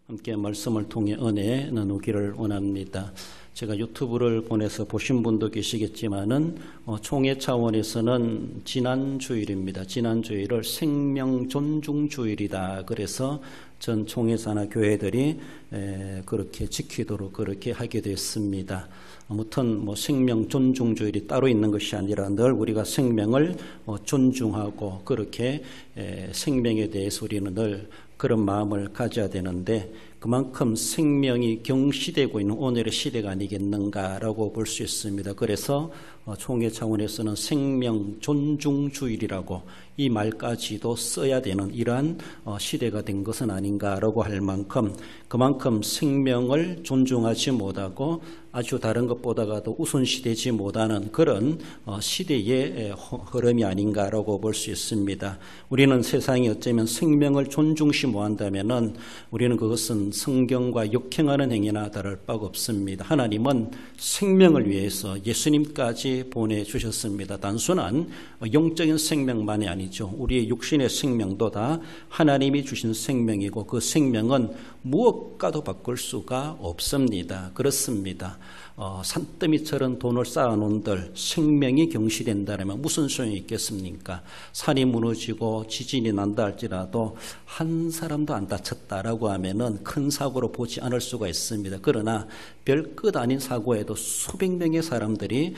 함께 말씀을 통해 은혜 나누기를 원합니다. 제가 유튜브를 보내서 보신 분도 계시겠지만은 총회 차원에서는 지난 주일입니다. 지난 주일을 생명 존중 주일이다. 그래서 전 총회사나 교회들이 그렇게 지키도록 그렇게 하게 됐습니다. 아무튼 생명 존중 주일이 따로 있는 것이 아니라 늘 우리가 생명을 존중하고 그렇게 생명에 대해서 우리는 늘 그런 마음을 가져야 되는데 그만큼 생명이 경시되고 있는 오늘의 시대가 아니겠는가라고 볼 수 있습니다. 그래서 총회 차원에서는 생명 존중 주일이라고 이 말까지도 써야 되는 이러한 시대가 된 것은 아닌가라고 할 만큼 그만큼 생명을 존중하지 못하고 아주 다른 것보다도 우선시되지 못하는 그런 시대의 흐름이 아닌가라고 볼 수 있습니다. 우리는 세상이 어쩌면 생명을 존중시 못한다면은 우리는 그것은 성경과 역행하는 행위나 다를 바가 없습니다. 하나님은 생명을 위해서 예수님까지 보내주셨습니다. 단순한 영적인 생명만이 아니죠. 우리의 육신의 생명도 다 하나님이 주신 생명이고 그 생명은 무엇과도 바꿀 수가 없습니다. 그렇습니다. 산더미처럼 돈을 쌓아놓은들 생명이 경시된다면 무슨 소용이 있겠습니까? 산이 무너지고 지진이 난다 할지라도 한 사람도 안 다쳤다라고 하면은 큰 사고로 보지 않을 수가 있습니다. 그러나 별것 아닌 사고에도 수백 명의 사람들이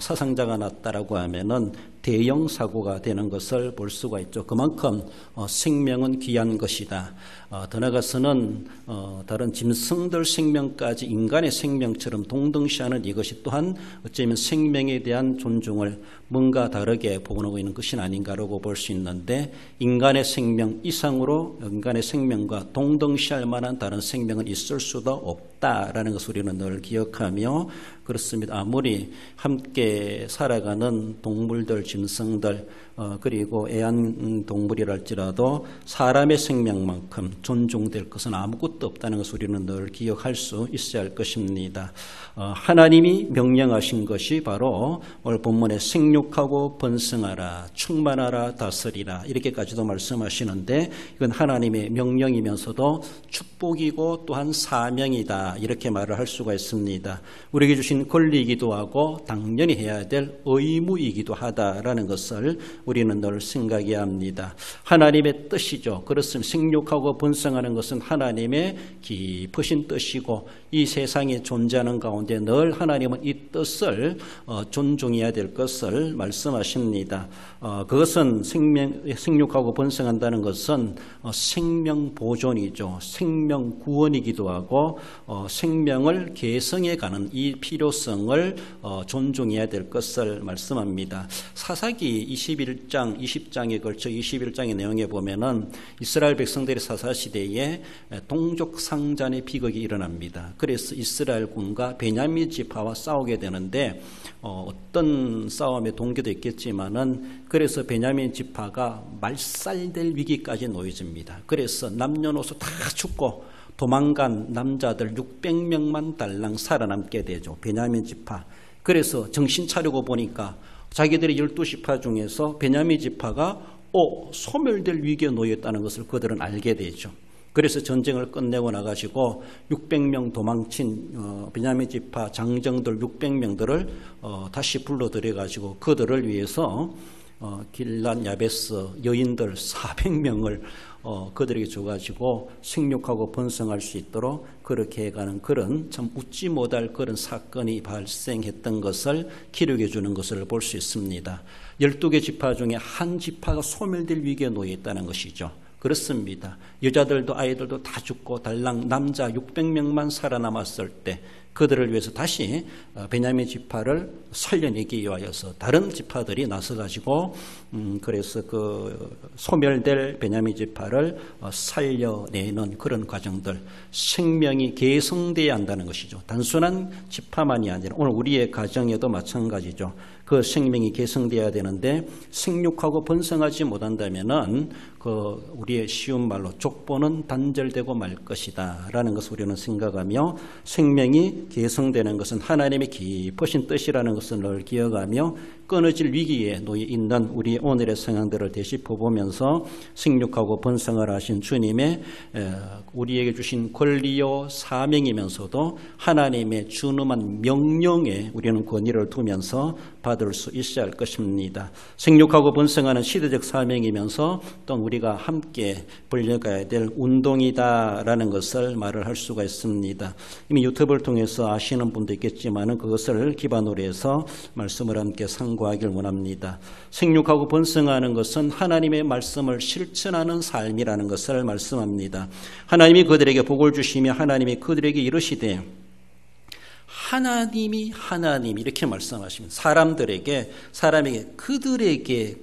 사상자가 났다라고 하면은 대형 사고가 되는 것을 볼 수가 있죠. 그만큼 생명은 귀한 것이다. 더 나아가서는 다른 짐승들 생명까지 인간의 생명처럼 동등시하는 이것이 또한 어쩌면 생명에 대한 존중을 뭔가 다르게 보고 있는 것이 아닌가라고 볼 수 있는데 인간의 생명 이상으로 인간의 생명과 동등시할 만한 다른 생명은 있을 수도 없다라는 것을 우리는 늘 기억하며 그렇습니다. 아무리 함께 살아가는 동물들, 짐승들 그리고 애완동물이랄지라도 사람의 생명만큼 존중될 것은 아무것도 없다는 것을 우리는 늘 기억할 수 있어야 할 것입니다. 하나님이 명령하신 것이 바로 오늘 본문에 생육하고 번성하라, 충만하라, 다스리라 이렇게까지도 말씀하시는데 이건 하나님의 명령이면서도 축복이고 또한 사명이다 이렇게 말을 할 수가 있습니다. 우리에게 주신 권리이기도 하고 당연히 해야 될 의무이기도 하다라는 것을 우리는 늘 생각해야 합니다. 하나님의 뜻이죠. 그렇습니다. 생육하고 번성하는 것은 하나님의 깊으신 뜻이고 이 세상에 존재하는 가운데 늘 하나님은 이 뜻을 존중해야 될 것을 말씀하십니다. 그것은 생육하고 번성한다는 것은 생명 보존이죠. 생명 구원이기도 하고 생명을 계승해가는 이 필요성을 존중해야 될 것을 말씀합니다. 사사기 21장, 20장에 걸쳐 21장의 내용에 보면은 이스라엘 백성들의 사사시대에 동족 상잔의 비극이 일어납니다. 그래서 이스라엘군과 베냐민 지파와 싸우게 되는데 어떤 싸움의 동기도 있겠지만은 그래서 베냐민 지파가 말살될 위기까지 놓여집니다. 그래서 남녀노소 다 죽고 도망간 남자들 600명만 달랑 살아남게 되죠. 베냐민 지파. 그래서 정신 차리고 보니까 자기들의 12지파 중에서 베냐민 지파가 소멸될 위기에 놓였다는 것을 그들은 알게 되죠. 그래서 전쟁을 끝내고 나가지고 600명 도망친 베냐민 지파 장정들 600명들을 다시 불러들여가지고 그들을 위해서 길랏 야베스 여인들 400명을 그들에게 줘가지고 생육하고 번성할 수 있도록 그렇게 해가는 그런 참 웃지 못할 그런 사건이 발생했던 것을 기록해 주는 것을 볼 수 있습니다. 12개 지파 중에 한 지파가 소멸될 위기에 놓여 있다는 것이죠. 그렇습니다. 여자들도 아이들도 다 죽고 달랑 남자 600명만 살아남았을 때 그들을 위해서 다시 베냐민 지파를 살려내기 위하여서 다른 지파들이 나서가지고 그래서 그 소멸될 베냐민 지파를 살려내는 그런 과정들 생명이 계승되어야 한다는 것이죠. 단순한 지파만이 아니라 오늘 우리의 가정에도 마찬가지죠. 그 생명이 계승되어야 되는데 생육하고 번성하지 못한다면은 그 우리의 쉬운 말로 족보는 단절되고 말 것이다 라는 것을 우리는 생각하며 생명이 계승되는 것은 하나님의 깊으신 뜻이라는 것을 늘 기억하며 끊어질 위기에 놓여 있는 우리 오늘의 상황들을 되짚어보면서 생육하고 번성을 하신 주님의 우리에게 주신 권리요 사명이면서도 하나님의 준엄한 명령에 우리는 권위를 두면서 받을 수 있어야 할 것입니다. 생육하고 번성하는 시대적 사명이면서 또 우리가 함께 벌려가야 될 운동이다라는 것을 말을 할 수가 있습니다. 이미 유튜브를 통해서 아시는 분도 있겠지만 그것을 기반으로 해서 말씀을 함께 상고하길 원합니다. 생육하고 번성하는 것은 하나님의 말씀을 실천하는 삶이라는 것을 말씀합니다. 하나님이 그들에게 복을 주시며 하나님이 그들에게 이르시되 하나님이 이렇게 말씀하시면 사람에게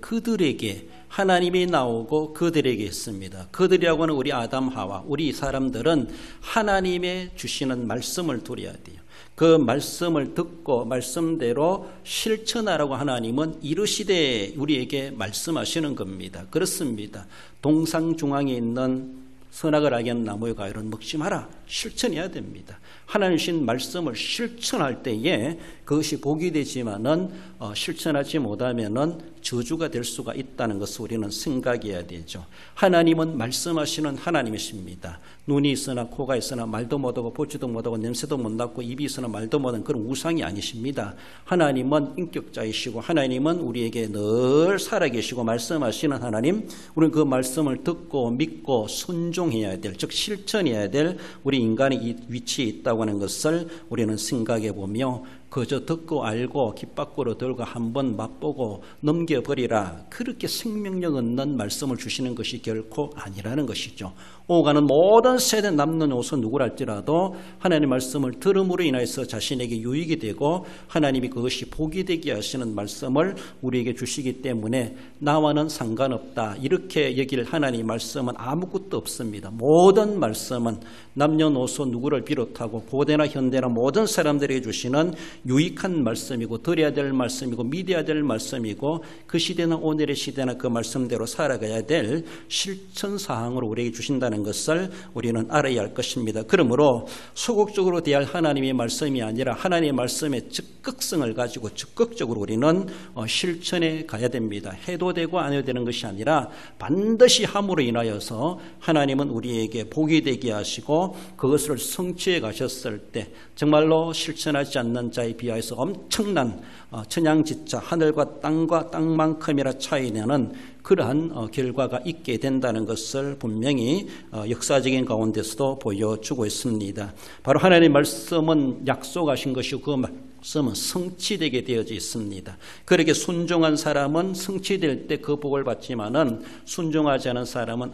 그들에게 하나님이 나오고 그들에게 있습니다. 그들이라고 하는 우리 아담 하와 우리 사람들은 하나님의 주시는 말씀을 드려야 돼요. 그 말씀을 듣고 말씀대로 실천하라고 하나님은 이르시되 우리에게 말씀하시는 겁니다. 그렇습니다. 동상 중앙에 있는 선악을 알게 하는 나무의 과일은 먹지 마라. 실천해야 됩니다. 하나님 주신 말씀을 실천할 때에 그것이 복이 되지만은 실천하지 못하면은 저주가 될 수가 있다는 것을 우리는 생각해야 되죠. 하나님은 말씀하시는 하나님이십니다. 눈이 있으나 코가 있으나 말도 못하고 보지도 못하고 냄새도 못 맡고 입이 있으나 말도 못하는 그런 우상이 아니십니다. 하나님은 인격자이시고 하나님은 우리에게 늘 살아계시고 말씀하시는 하나님, 우리는 그 말씀을 듣고 믿고 순종해야 될, 즉 실천해야 될 우리 인간의 이 위치에 있다고 하는 것을 우리는 생각해 보며 그저 듣고 알고 깃 밖으로 들고 한번 맛보고 넘겨버리라, 그렇게 생명력 없는 말씀을 주시는 것이 결코 아니라는 것이죠. 오가는 모든 세대 남는 옷은 누구랄지라도 하나님의 말씀을 들음으로 인해서 자신에게 유익이 되고 하나님이 그것이 복이 되게 하시는 말씀을 우리에게 주시기 때문에 나와는 상관없다, 이렇게 여길 하나님의 말씀은 아무것도 없습니다. 모든 말씀은 남녀노소 누구를 비롯하고 고대나 현대나 모든 사람들에게 주시는 유익한 말씀이고 드려야 될 말씀이고 믿어야 될 말씀이고 그 시대나 오늘의 시대나 그 말씀대로 살아가야 될 실천사항으로 우리에게 주신다는 것을 우리는 알아야 할 것입니다. 그러므로 소극적으로 대할 하나님의 말씀이 아니라 하나님의 말씀의 적극성을 가지고 적극적으로 우리는 실천해 가야 됩니다. 해도 되고 안 해도 되는 것이 아니라 반드시 함으로 인하여서 하나님은 우리에게 복이 되게 하시고 그것을 성취해 가셨을 때 정말로 실천하지 않는 자에 비하여서 엄청난 천양지차 하늘과 땅만큼이나 차이나는 그러한 결과가 있게 된다는 것을 분명히 역사적인 가운데서도 보여주고 있습니다. 바로 하나님의 말씀은 약속하신 것이고 그 말씀은 성취되게 되어져 있습니다. 그렇게 순종한 사람은 성취될 때 그 복을 받지만은 순종하지 않은 사람은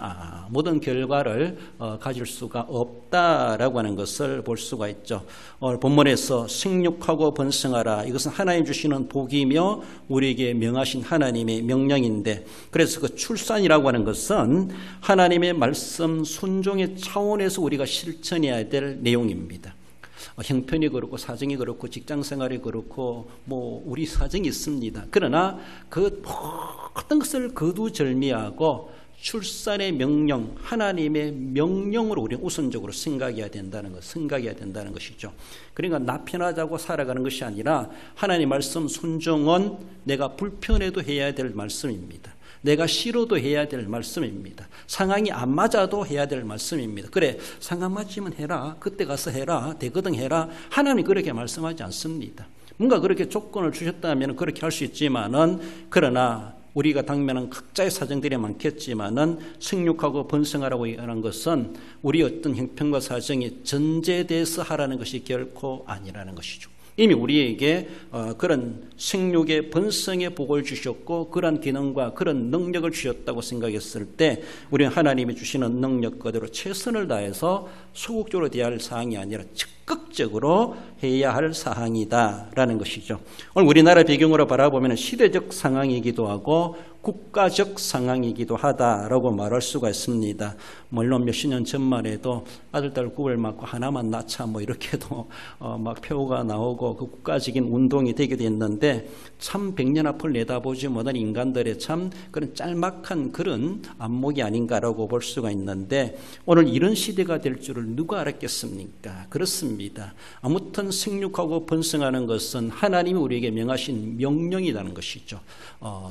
모든 결과를 가질 수가 없다라고 하는 것을 볼 수가 있죠. 오늘 본문에서 생육하고 번성하라, 이것은 하나님 주시는 복이며 우리에게 명하신 하나님의 명령인데, 그래서 그 출산이라고 하는 것은 하나님의 말씀 순종의 차원에서 우리가 실천해야 될 내용입니다. 형편이 그렇고 사정이 그렇고 직장생활이 그렇고 우리 사정이 있습니다. 그러나 그 모든 것을 거두절미하고 출산의 명령, 하나님의 명령으로 우리는 우선적으로 생각해야 된다는 것이죠. 그러니까 나 편하자고 살아가는 것이 아니라 하나님 말씀 순종은 내가 불편해도 해야 될 말씀입니다. 내가 싫어도 해야 될 말씀입니다. 상황이 안 맞아도 해야 될 말씀입니다. 그래, 상황 맞으면 해라, 그때 가서 해라, 대거등 해라. 하나님이 그렇게 말씀하지 않습니다. 뭔가 그렇게 조건을 주셨다면 그렇게 할 수 있지만은, 그러나 우리가 당면한 각자의 사정들이 많겠지만은 생육하고 번성하라고 하는 것은 우리 어떤 형편과 사정이 전제돼서 하라는 것이 결코 아니라는 것이죠. 이미 우리에게 그런 생육의 번성의 복을 주셨고 그런 기능과 그런 능력을 주셨다고 생각했을 때 우리는 하나님이 주시는 능력 그대로 최선을 다해서 소극적으로 대할 사항이 아니라 적극적으로 해야 할 사항이다라는 것이죠. 오늘 우리나라 배경으로 바라보면 시대적 상황이기도 하고 국가적 상황이기도 하다라고 말할 수가 있습니다. 물론 몇십 년 전만 해도 아들, 딸 구별 맞고 하나만 낳자 뭐 이렇게도 막 표가 나오고 그 국가적인 운동이 되기도 했는데 참 100년 앞을 내다보지 못한 인간들의 참 그런 짤막한 그런 안목이 아닌가라고 볼 수가 있는데 오늘 이런 시대가 될 줄을 누가 알았겠습니까? 그렇습니다. 아무튼 생육하고 번성하는 것은 하나님이 우리에게 명하신 명령이라는 것이죠.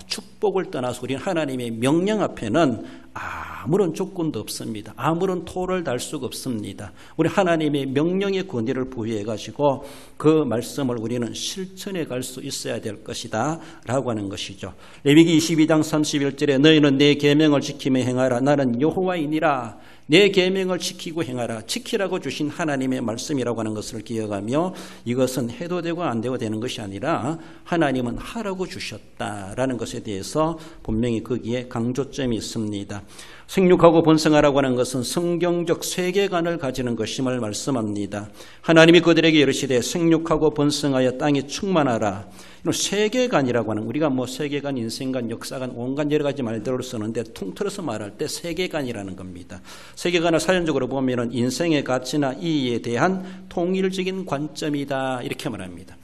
축복을 떠나서 우리는 하나님의 명령 앞에는 아무런 조건도 없습니다. 아무런 토를 달 수가 없습니다. 우리 하나님의 명령의 권위를 부여해 가지고 그 말씀을 우리는 실천해 갈 수 있어야 될 것이다 라고 하는 것이죠. 레위기 22장 31절에 너희는 내 계명을 지키며 행하라. 나는 여호와이니라. 내 계명을 지키고 행하라. 지키라고 주신 하나님의 말씀이라고 하는 것을 기억하며 이것은 해도 되고 안 되고 되는 것이 아니라 하나님은 하라고 주셨다라는 것에 대해서 분명히 거기에 강조점이 있습니다. 생육하고 번성하라고 하는 것은 성경적 세계관을 가지는 것임을 말씀합니다. 하나님이 그들에게 이르시되 생육하고 번성하여 땅에 충만하라. 세계관이라고 하는 우리가 뭐 세계관, 인생관, 역사관 온갖 여러 가지 말들을 쓰는데 통틀어서 말할 때 세계관이라는 겁니다. 세계관을 사전적으로 보면은 인생의 가치나 이의에 대한 통일적인 관점이다 이렇게 말합니다.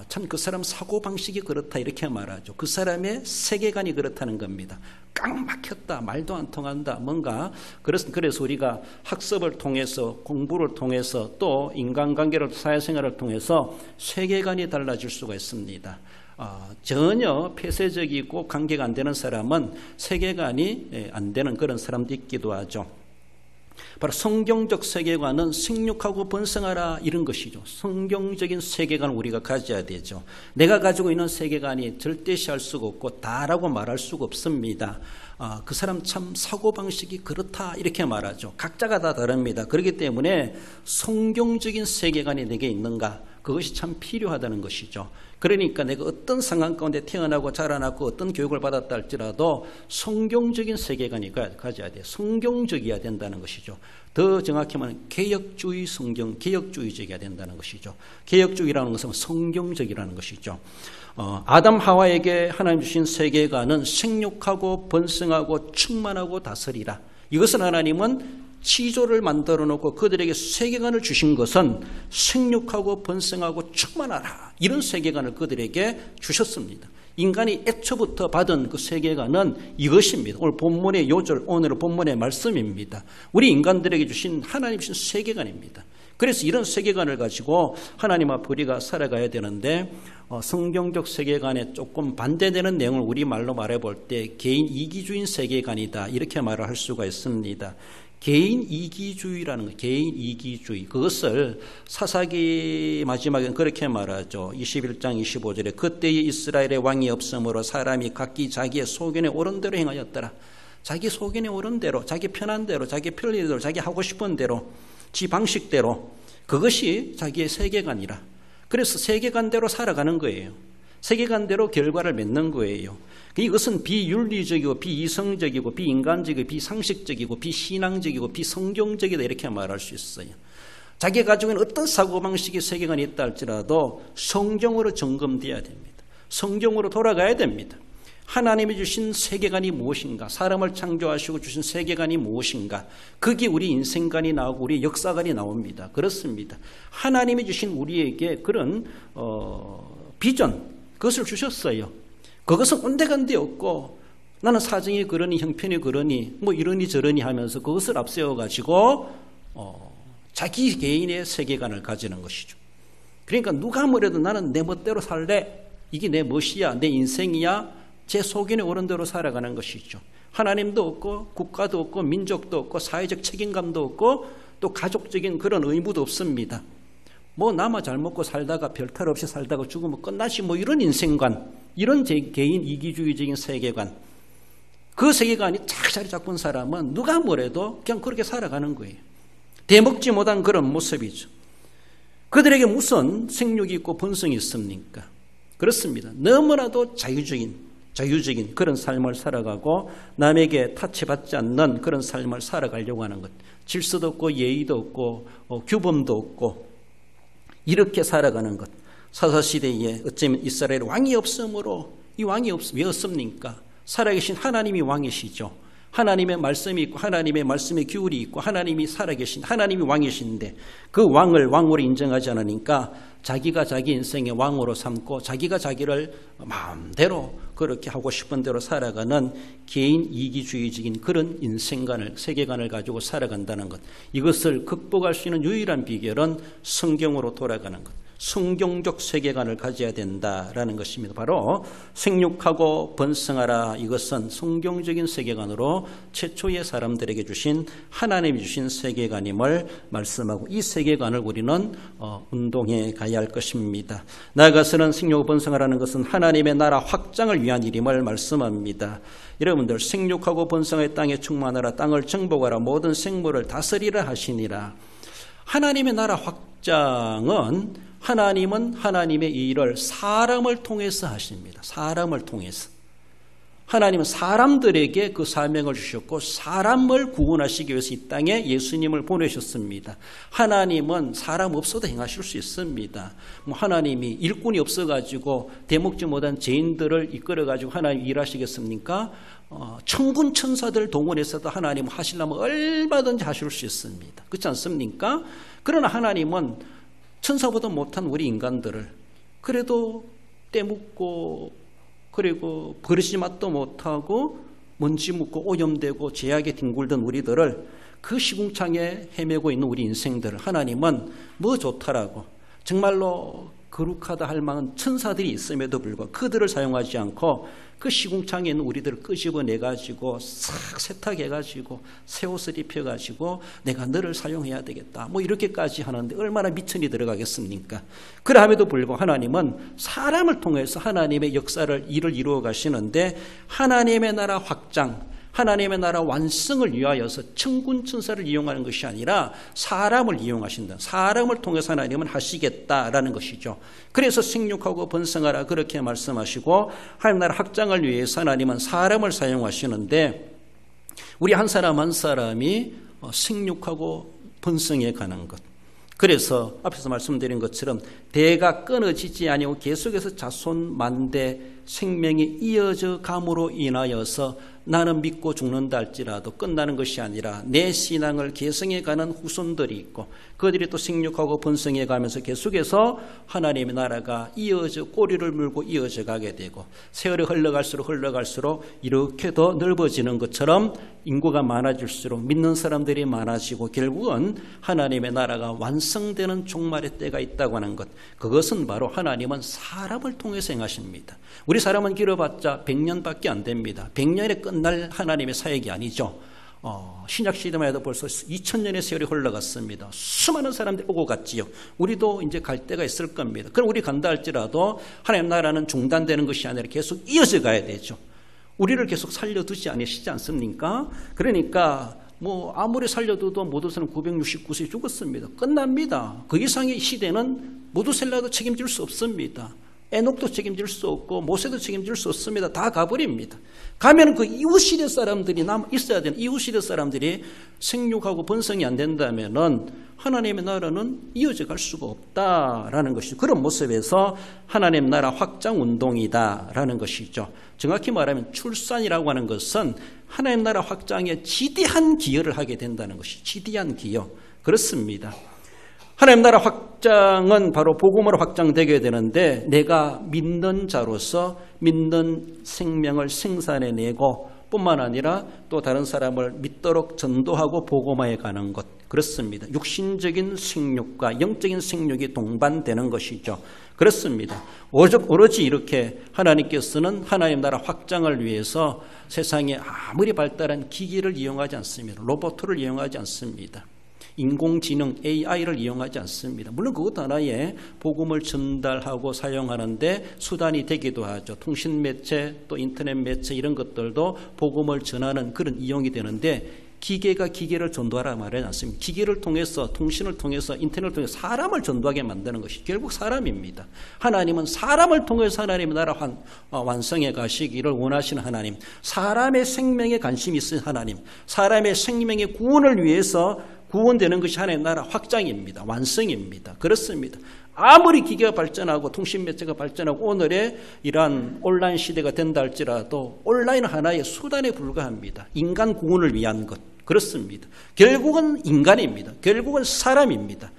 참 그 사람 사고방식이 그렇다 이렇게 말하죠. 그 사람의 세계관이 그렇다는 겁니다. 깡 막혔다, 말도 안 통한다, 뭔가 그래서 우리가 학습을 통해서 공부를 통해서 또 인간관계를 사회생활을 통해서 세계관이 달라질 수가 있습니다. 전혀 폐쇄적이고 관계가 안 되는 사람은 세계관이 안 되는 그런 사람도 있기도 하죠. 바로 성경적 세계관은 생육하고 번성하라 이런 것이죠. 성경적인 세계관을 우리가 가져야 되죠. 내가 가지고 있는 세계관이 절대시할 수가 없고 다라고 말할 수가 없습니다. 그 사람 참 사고방식이 그렇다 이렇게 말하죠. 각자가 다 다릅니다. 그렇기 때문에 성경적인 세계관이 내게 있는가 그것이 참 필요하다는 것이죠. 그러니까 내가 어떤 상황 가운데 태어나고 자라났고 어떤 교육을 받았다 할지라도 성경적인 세계관이 가져야 돼요. 성경적이어야 된다는 것이죠. 더 정확히 말하면 개혁주의 성경, 개혁주의적이어야 된다는 것이죠. 개혁주의라는 것은 성경적이라는 것이죠. 아담 하와에게 하나님 주신 세계관은 생육하고 번성하고 충만하고 다스리라. 이것은 하나님은 치조를 만들어 놓고 그들에게 세계관을 주신 것은 생육하고 번성하고 충만하라. 이런 세계관을 그들에게 주셨습니다. 인간이 애초부터 받은 그 세계관은 이것입니다. 오늘 본문의 요절, 오늘 본문의 말씀입니다. 우리 인간들에게 주신 하나님 주신 세계관입니다. 그래서 이런 세계관을 가지고 하나님 앞에 우리가 살아가야 되는데 성경적 세계관에 조금 반대되는 내용을 우리말로 말해볼 때 개인 이기주의 세계관이다 이렇게 말을 할 수가 있습니다. 개인 이기주의라는 거, 개인 이기주의. 그것을 사사기 마지막엔 그렇게 말하죠. 21장 25절에 그때의 이스라엘의 왕이 없으므로 사람이 각기 자기의 소견에 옳은 대로 행하였더라. 자기 소견에 옳은 대로, 자기 편한 대로, 자기 편리대로, 자기 하고 싶은 대로, 지 방식대로. 그것이 자기의 세계관이라. 그래서 세계관대로 살아가는 거예요. 세계관대로 결과를 맺는 거예요. 이것은 비윤리적이고 비이성적이고 비인간적이고 비상식적이고 비신앙적이고 비성경적이다 이렇게 말할 수 있어요. 자기가 가지고 있는 어떤 사고방식의 세계관이 있다 할지라도 성경으로 점검돼야 됩니다. 성경으로 돌아가야 됩니다. 하나님이 주신 세계관이 무엇인가, 사람을 창조하시고 주신 세계관이 무엇인가, 그게 우리 인생관이 나오고 우리 역사관이 나옵니다. 그렇습니다. 하나님이 주신 우리에게 그런 비전, 그것을 주셨어요. 그것은 온데간데 없고 나는 사정이 그러니 형편이 그러니 뭐 이러니 저러니 하면서 그것을 앞세워가지고 자기 개인의 세계관을 가지는 것이죠. 그러니까 누가 뭐래도 나는 내 멋대로 살래, 이게 내 멋이야, 내 인생이야, 제 소견에 옳은 대로 살아가는 것이죠. 하나님도 없고 국가도 없고 민족도 없고 사회적 책임감도 없고 또 가족적인 그런 의무도 없습니다. 뭐 나만 잘 먹고 살다가 별탈 없이 살다가 죽으면 끝나지 뭐 이런 인생관, 이런 제 개인 이기주의적인 세계관, 그 세계관이 쫙 자리 잡은 사람은 누가 뭐래도 그냥 그렇게 살아가는 거예요. 대먹지 못한 그런 모습이죠. 그들에게 무슨 생육이 있고 번성이 있습니까? 그렇습니다. 너무나도 자유적인 그런 삶을 살아가고 남에게 타치받지 않는 그런 삶을 살아가려고 하는 것. 질서도 없고 예의도 없고 규범도 없고 이렇게 살아가는 것. 사사시대에 어쩌면 이스라엘 왕이 없으므로, 이 왕이 왜 없습니까? 살아계신 하나님이 왕이시죠. 하나님의 말씀이 있고 하나님의 말씀의 규율이 있고 하나님이 살아계신 하나님이 왕이신데 그 왕을 왕으로 인정하지 않으니까 자기가 자기 인생의 왕으로 삼고 자기가 자기를 마음대로 그렇게 하고 싶은 대로 살아가는 개인 이기주의적인 그런 인생관을 세계관을 가지고 살아간다는 것, 이것을 극복할 수 있는 유일한 비결은 성경으로 돌아가는 것, 성경적 세계관을 가져야 된다라는 것입니다. 바로 생육하고 번성하라, 이것은 성경적인 세계관으로 최초의 사람들에게 주신 하나님이 주신 세계관임을 말씀하고 이 세계관을 우리는 운동해 가야 할 것입니다. 나아가서는 생육하고 번성하라는 것은 하나님의 나라 확장을 위한 일임을 말씀합니다. 여러분들, 생육하고 번성의 땅에 충만하라, 땅을 정복하라, 모든 생물을 다스리라 하시니라. 하나님의 나라 확장은 하나님은 하나님의 이 일을 사람을 통해서 하십니다. 사람을 통해서. 하나님은 사람들에게 그 사명을 주셨고 사람을 구원하시기 위해서 이 땅에 예수님을 보내셨습니다. 하나님은 사람 없어도 행하실 수 있습니다. 하나님이 일꾼이 없어가지고 대먹지 못한 죄인들을 이끌어가지고 하나님 일하시겠습니까? 천군 천사들 동원해서도 하나님 하시려면 얼마든지 하실 수 있습니다. 그렇지 않습니까? 그러나 하나님은 천사보다 못한 우리 인간들을 그래도 때묻고 그리고 버릇이 맛도 못하고 먼지 묻고 오염되고 죄악에 뒹굴던 우리들을 그 시궁창에 헤매고 있는 우리 인생들을 하나님은 뭐 좋다라고 정말로 거룩하다 할 만한 천사들이 있음에도 불구하고 그들을 사용하지 않고 그 시궁창에 있는 우리들을 끄집어내가지고 싹 세탁해가지고 새 옷을 입혀가지고 내가 너를 사용해야 되겠다 뭐 이렇게까지 하는데 얼마나 미천이 들어가겠습니까? 그럼에도 불구하고 하나님은 사람을 통해서 하나님의 역사를 일을 이루어 가시는데 하나님의 나라 확장, 하나님의 나라 완성을 위하여서 천군 천사를 이용하는 것이 아니라 사람을 이용하신다. 사람을 통해서 하나님은 하시겠다라는 것이죠. 그래서 생육하고 번성하라 그렇게 말씀하시고 하나님 나라 확장을 위해서 하나님은 사람을 사용하시는데 우리 한 사람 한 사람이 생육하고 번성해 가는 것. 그래서 앞에서 말씀드린 것처럼 대가 끊어지지 아니하고 계속해서 자손 만대 생명이 이어져 감으로 인하여서 나는 믿고 죽는다 할지라도 끝나는 것이 아니라 내 신앙을 계승해 가는 후손들이 있고 그들이 또 생육하고 번성해 가면서 계속해서 하나님의 나라가 이어져 꼬리를 물고 이어져 가게 되고 세월이 흘러갈수록 이렇게 더 넓어지는 것처럼 인구가 많아질수록 믿는 사람들이 많아지고 결국은 하나님의 나라가 완성되는 종말의 때가 있다고 하는 것, 그것은 바로 하나님은 사람을 통해서 행하십니다. 우리 사람은 길어봤자 100년밖에 안 됩니다. 100년에 끝날 하나님의 사역이 아니죠. 신약시대만 해도 벌써 2000년의 세월이 흘러갔습니다. 수많은 사람들이 오고 갔지요. 우리도 이제 갈 때가 있을 겁니다. 그럼 우리 간다 할지라도 하나님 나라는 중단되는 것이 아니라 계속 이어져 가야 되죠. 우리를 계속 살려두지 않으시지 않습니까? 그러니까 아무리 살려둬도 모두새는 969세 죽었습니다. 끝납니다. 그 이상의 시대는 모두셀라도 책임질 수 없습니다. 에녹도 책임질 수 없고 모세도 책임질 수 없습니다. 다 가버립니다. 가면 그 이후 시대 사람들이 있어야 되는 이후 시대 사람들이 생육하고 번성이 안 된다면은 하나님의 나라는 이어져 갈 수가 없다라는 것이죠. 그런 모습에서 하나님 나라 확장 운동이다라는 것이죠. 정확히 말하면 출산이라고 하는 것은 하나님 나라 확장에 지대한 기여를 하게 된다는 것이 지대한 기여. 그렇습니다. 하나님 나라 확장은 바로 복음으로 확장되게 되는데 내가 믿는 자로서 믿는 생명을 생산해내고 뿐만 아니라 또 다른 사람을 믿도록 전도하고 복음화해 가는 것, 그렇습니다. 육신적인 생육과 영적인 생육이 동반되는 것이죠. 그렇습니다. 오로지 이렇게 하나님께서는 하나님 나라 확장을 위해서 세상에 아무리 발달한 기기를 이용하지 않습니다. 로봇을 이용하지 않습니다. 인공지능 AI를 이용하지 않습니다. 물론 그것도 하나의 복음을 전달하고 사용하는데 수단이 되기도 하죠. 통신 매체 또 인터넷 매체 이런 것들도 복음을 전하는 그런 이용이 되는데 기계가 기계를 전도하라 말하지 않습니다. 기계를 통해서 통신을 통해서 인터넷을 통해서 사람을 전도하게 만드는 것이 결국 사람입니다. 하나님은 사람을 통해서 하나님의 나라 완성해 가시기를 원하시는 하나님, 사람의 생명에 관심이 있으신 하나님, 사람의 생명의 구원을 위해서 구원되는 것이 하나님의 나라 확장입니다. 완성입니다. 그렇습니다. 아무리 기계가 발전하고 통신 매체가 발전하고 오늘의 이러한 온라인 시대가 된다 할지라도 온라인은 하나의 수단에 불과합니다. 인간 구원을 위한 것. 그렇습니다. 결국은 인간입니다. 결국은 사람입니다.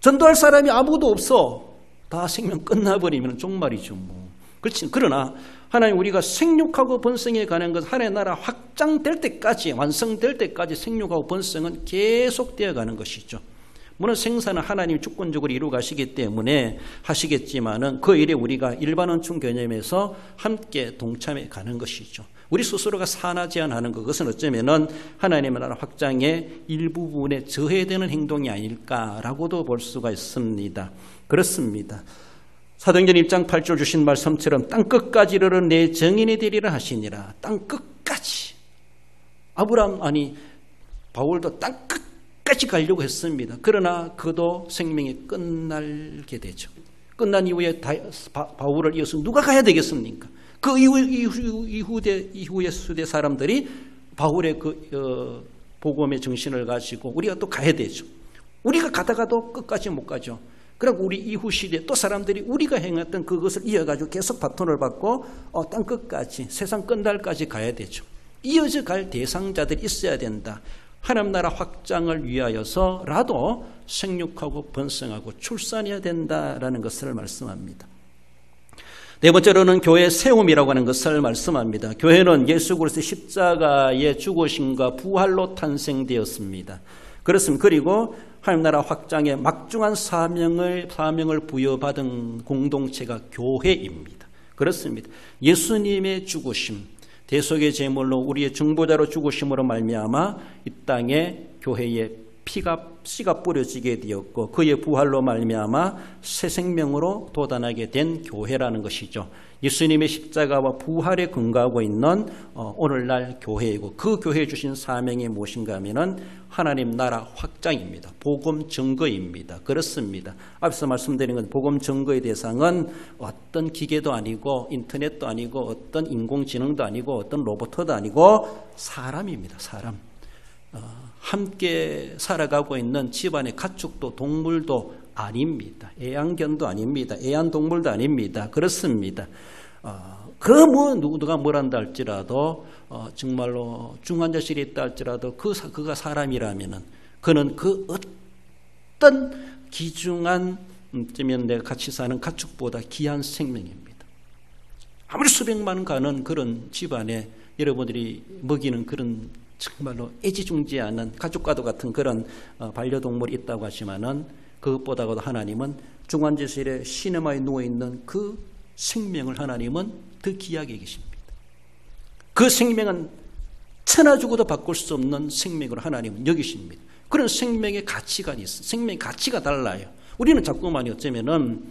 전도할 사람이 아무도 없어. 다 생명 끝나버리면 종말이죠. 그렇지. 그러나 하나님 우리가 생육하고 번성에 관한 것 하나님의 나라 확장될 때까지 완성될 때까지 생육하고 번성은 계속되어 가는 것이죠. 물론 생산은 하나님이 주권적으로 이루어 가시기 때문에 하시겠지만은 그 일에 우리가 일반 원충 개념에서 함께 동참해 가는 것이죠. 우리 스스로가 산하 제한하는 그것은 어쩌면은 하나님의 나라 확장의 일부분에 저해되는 행동이 아닐까라고도 볼 수가 있습니다. 그렇습니다. 사도행전 1장 8절 주신 말씀처럼 땅 끝까지 이르러 내 정인이 되리라 하시니라. 땅 끝까지. 바울도 땅 끝까지 가려고 했습니다. 그러나 그도 생명이 끝나게 되죠. 끝난 이후에 바울을 이어서 누가 가야 되겠습니까? 그 이후의 수대 사람들이 바울의 복음의 정신을 가지고 우리가 또 가야 되죠. 우리가 가다가도 끝까지 못 가죠. 그리고 우리 이후 시대 또 사람들이 우리가 행했던 그것을 이어가지고 계속 바톤을 받고 땅 끝까지 세상 끝날까지 가야 되죠. 이어져 갈 대상자들이 있어야 된다. 하나님 나라 확장을 위하여서라도 생육하고 번성하고 출산해야 된다라는 것을 말씀합니다. 네 번째로는 교회의 세움이라고 하는 것을 말씀합니다. 교회는 예수 그리스도의 십자가의 죽으심과 부활로 탄생되었습니다. 그렇습니다. 그리고 하나님 나라 확장의 막중한 사명을 부여받은 공동체가 교회입니다. 그렇습니다. 예수님의 죽으심, 대속의 제물로 우리의 중보자로 죽으심으로 말미암아 이 땅에 교회의 씨가 뿌려지게 되었고 그의 부활로 말미암아 새 생명으로 돋아나게 된 교회라는 것이죠. 예수님의 십자가와 부활에 근거하고 있는 오늘날 교회이고 그 교회에 주신 사명이 무엇인가 하면은 하나님 나라 확장입니다. 복음 증거입니다. 그렇습니다. 앞서 말씀드린 건 복음 증거의 대상은 어떤 기계도 아니고 인터넷도 아니고 어떤 인공지능도 아니고 어떤 로봇도 아니고 사람입니다. 사람. 함께 살아가고 있는 집안의 가축도 동물도 아닙니다. 애완견도 아닙니다. 애완동물도 아닙니다. 그렇습니다. 누가 뭘 한다 할지라도 정말로 중환자실에 있다 할지라도 그가 사람이라면은 그는 그 어떤 귀중한 쯤면 내가 같이 사는 가축보다 귀한 생명입니다. 아무리 수백만 가는 그런 집안에 여러분들이 먹이는 그런 정말로 애지중지하는 가족과도 같은 그런 반려동물이 있다고 하지만은 그것보다도 하나님은 중환자실에 시네마에 누워있는 그 생명을 하나님은 더 귀하게 계십니다. 그 생명은 천하 주고도 바꿀 수 없는 생명으로 하나님은 여기십니다. 그런 생명의 가치가 있어요. 생명의 가치가 달라요. 우리는 자꾸만 어쩌면은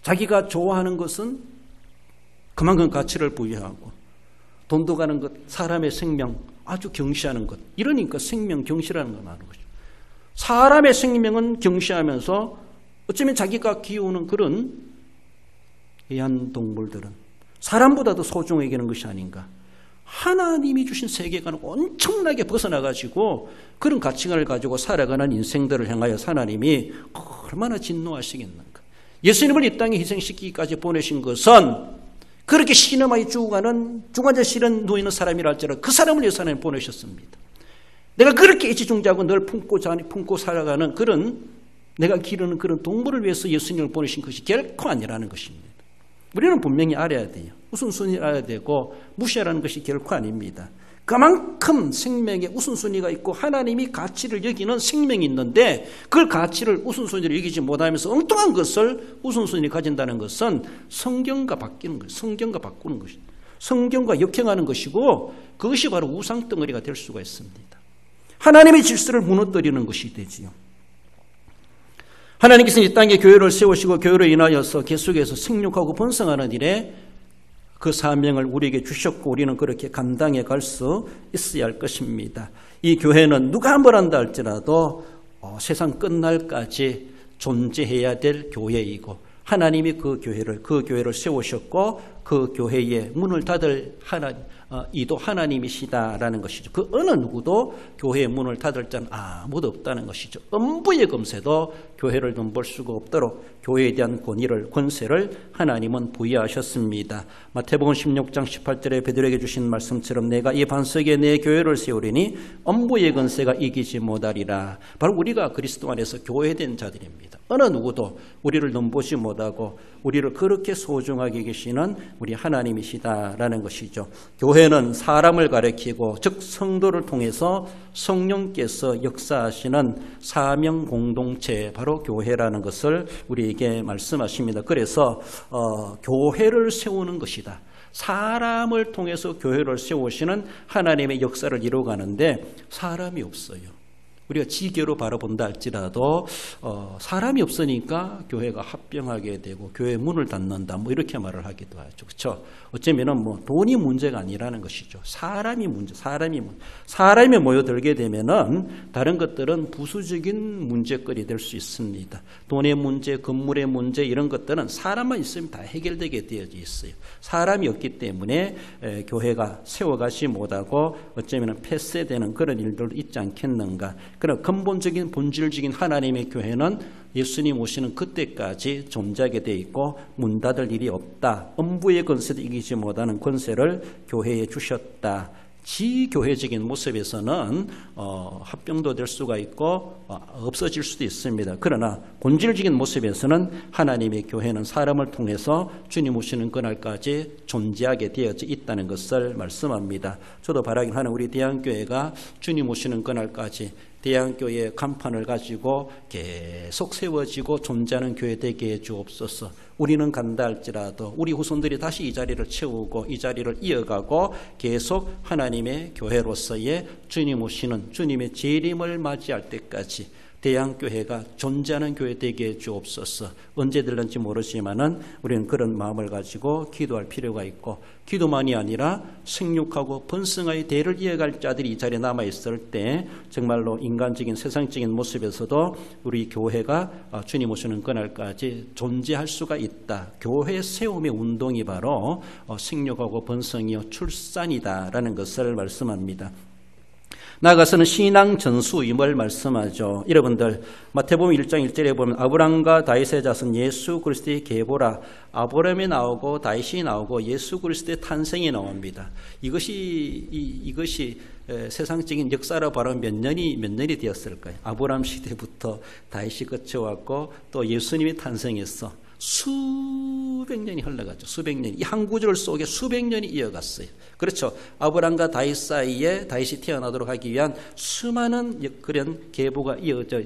자기가 좋아하는 것은 그만큼 가치를 부여하고 돈도 가는 것, 사람의 생명 아주 경시하는 것. 이러니까 생명 경시라는 걸 말하는 거죠. 사람의 생명은 경시하면서 어쩌면 자기가 키우는 그런 애완동물들은 사람보다도 소중하게 여기는 것이 아닌가. 하나님이 주신 세계관을 엄청나게 벗어나가지고 그런 가치관을 가지고 살아가는 인생들을 향하여 하나님이 얼마나 진노하시겠는가. 예수님을 이 땅에 희생시키기까지 보내신 것은 그렇게 시너마에 죽어가는 중환자실에 누워있는 사람이라 할지라도 그 사람을 위해서 하나님 보내셨습니다. 내가 그렇게 애지중지하고 늘 품고 살아가는 그런 내가 기르는 그런 동물을 위해서 예수님을 보내신 것이 결코 아니라는 것입니다. 우리는 분명히 알아야 돼요. 우선순위를 알아야 되고 무시하라는 것이 결코 아닙니다. 그만큼 생명에 우선순위가 있고 하나님이 가치를 여기는 생명이 있는데 그 가치를 우선순위로 여기지 못하면서 엉뚱한 것을 우선순위를 가진다는 것은 성경과 바뀌는 것이죠. 성경과 바꾸는 것이죠. 성경과 역행하는 것이고 그것이 바로 우상덩어리가 될 수가 있습니다. 하나님의 질서를 무너뜨리는 것이 되지요. 하나님께서 이 땅에 교회를 세우시고 교회로 인하여서 계속해서 생육하고 번성하는 일에 그 사명을 우리에게 주셨고 우리는 그렇게 감당해 갈 수 있어야 할 것입니다. 이 교회는 누가 뭐란다 할지라도 세상 끝날까지 존재해야 될 교회이고 하나님이 그 교회를 세우셨고 그 교회의 문을 닫을 이도 하나님이시다라는 것이죠. 그 어느 누구도 교회의 문을 닫을 자는 아무도 없다는 것이죠. 음부의 금세도 교회를 넘볼 수가 없도록 교회에 대한 권세를 하나님은 부여하셨습니다. 마태복음 16장 18절에 베드로에게 주신 말씀처럼 내가 이 반석에 내 교회를 세우리니 음부의 권세가 이기지 못하리라. 바로 우리가 그리스도 안에서 교회된 자들입니다. 어느 누구도 우리를 넘보지 못하고 우리를 그렇게 소중하게 계시는 우리 하나님이시다라는 것이죠. 교회는 사람을 가리키고 즉 성도를 통해서 성령께서 역사하시는 사명 공동체 바로 교회라는 것을 우리에게 말씀하십니다. 그래서 교회를 세우는 것이다. 사람을 통해서 교회를 세우시는 하나님의 역사를 이루어가는데 사람이 없어요. 우리가 지교로 바라본다 할지라도 사람이 없으니까 교회가 합병하게 되고 교회 문을 닫는다 뭐 이렇게 말을 하기도 하죠. 그렇죠? 어쩌면은 뭐 돈이 문제가 아니라는 것이죠. 사람이 모여들게 되면은 다른 것들은 부수적인 문제거리 될 수 있습니다. 돈의 문제, 건물의 문제 이런 것들은 사람만 있으면 다 해결되게 되어져 있어요. 사람이 없기 때문에 교회가 세워가지 못하고 어쩌면은 폐쇄되는 그런 일들도 있지 않겠는가. 그런 근본적인 본질적인 하나님의 교회는 예수님 오시는 그때까지 존재하게 되어 있고 문 닫을 일이 없다. 음부의 권세도 이기지 못하는 권세를 교회에 주셨다. 지교회적인 모습에서는 합병도 될 수가 있고 없어질 수도 있습니다. 그러나 본질적인 모습에서는 하나님의 교회는 사람을 통해서 주님 오시는 그날까지 존재하게 되어져 있다는 것을 말씀합니다. 저도 바라긴 하는 우리 대한교회가 주님 오시는 그날까지 대한교회의 간판을 가지고 계속 세워지고 존재하는 교회 되게 해 주옵소서. 우리는 간다 할지라도 우리 후손들이 다시 이 자리를 채우고 이 자리를 이어가고 계속 하나님의 교회로서의 주님 오시는 주님의 재림을 맞이할 때까지 대한교회가 존재하는 교회 되게 해 주옵소서. 언제 될는지 모르지만은 우리는 그런 마음을 가지고 기도할 필요가 있고 기도만이 아니라 생육하고 번성의 대를 이어갈 자들이 이 자리에 남아있을 때 정말로 인간적인 세상적인 모습에서도 우리 교회가 주님 오시는 그날까지 존재할 수가 있다. 교회 세움의 운동이 바로 생육하고 번성이요 출산이다라는 것을 말씀합니다. 나아가서는 신앙 전수임을 말씀하죠. 여러분들 마태복음 1장 1절에 보면 아브람과 다윗의 자손 예수 그리스도의 계보라. 아브람이 나오고 다윗이 나오고 예수 그리스도의 탄생이 나옵니다. 이것이 세상적인 역사로 바로 몇 년이 되었을까요? 아브람 시대부터 다윗이 거쳐왔고 또 예수님이 탄생했어. 수백 년이 흘러갔죠. 수백 년. 이 한 구절 속에 수백 년이 이어갔어요. 그렇죠. 아브람과 다윗 사이에 다윗이 태어나도록 하기 위한 수많은 그런 계보가 이어져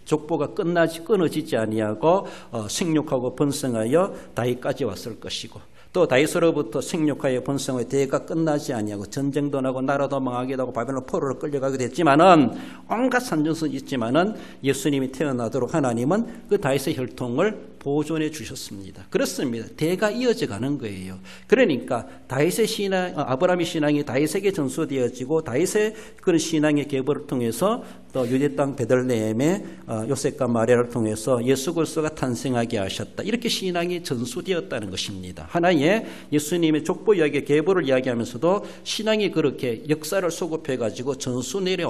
족보가 끊어지지 아니하고 생육하고 번성하여 다윗까지 왔을 것이고 또 다윗으로부터 생육하여 번성의 대가 끝나지 아니하고 전쟁도 나고 나라도 망하기도 하고 바벨론 포로로 끌려가기도 했지만은 온갖 산전선이 있지만은 예수님이 태어나도록 하나님은 그 다윗의 혈통을 보존해 주셨습니다. 그렇습니다. 대가 이어져 가는 거예요. 그러니까 다윗의 신앙, 아브라함의 신앙이 다윗에게 전수되어지고 다윗의 그런 신앙의 계보를 통해서 또 유대 땅 베들레헴의 요셉과 마리아를 통해서 예수 그리스도가 탄생하게 하셨다. 이렇게 신앙이 전수되었다는 것입니다. 하나의 예수님의 족보 이야기, 계보를 이야기하면서도 신앙이 그렇게 역사를 소급해 가지고 전수되어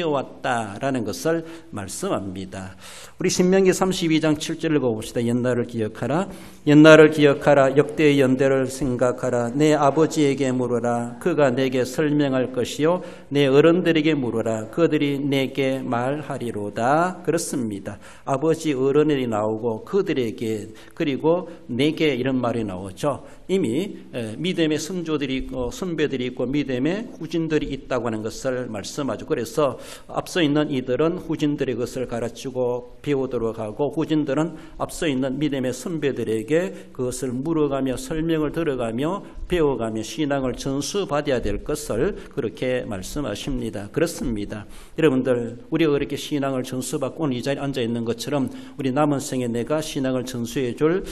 왔다라는 것을 말씀합니다. 우리 신명기 32장 7절을 읽어봅시다. 옛날을 기억하라. 역대의 연대를 생각하라. 내 아버지에게 물어라. 그가 내게 설명할 것이요 내 어른들에게 물어라. 그들이 내게 말하리로다. 그렇습니다. 아버지 어른들이 나오고 그들에게 그리고 내게 이런 말이 나오죠. 이미 믿음의 선조들이 있고 선배들이 있고 믿음의 후진들이 있다고 하는 것을 말씀하죠. 그래서 앞서 있는 이들은 후진들의 것을 가르치고 배우도록 하고 후진들은 앞서 있는 믿음의 선배들에게 그것을 물어가며 설명을 들어가며 배워가며 신앙을 전수받아야 될 것을 그렇게 말씀하십니다. 그렇습니다. 여러분들 우리가 그렇게 신앙을 전수받고 이 자리에 앉아 있는 것처럼 우리 남은 생에 내가 신앙을 전수해 줄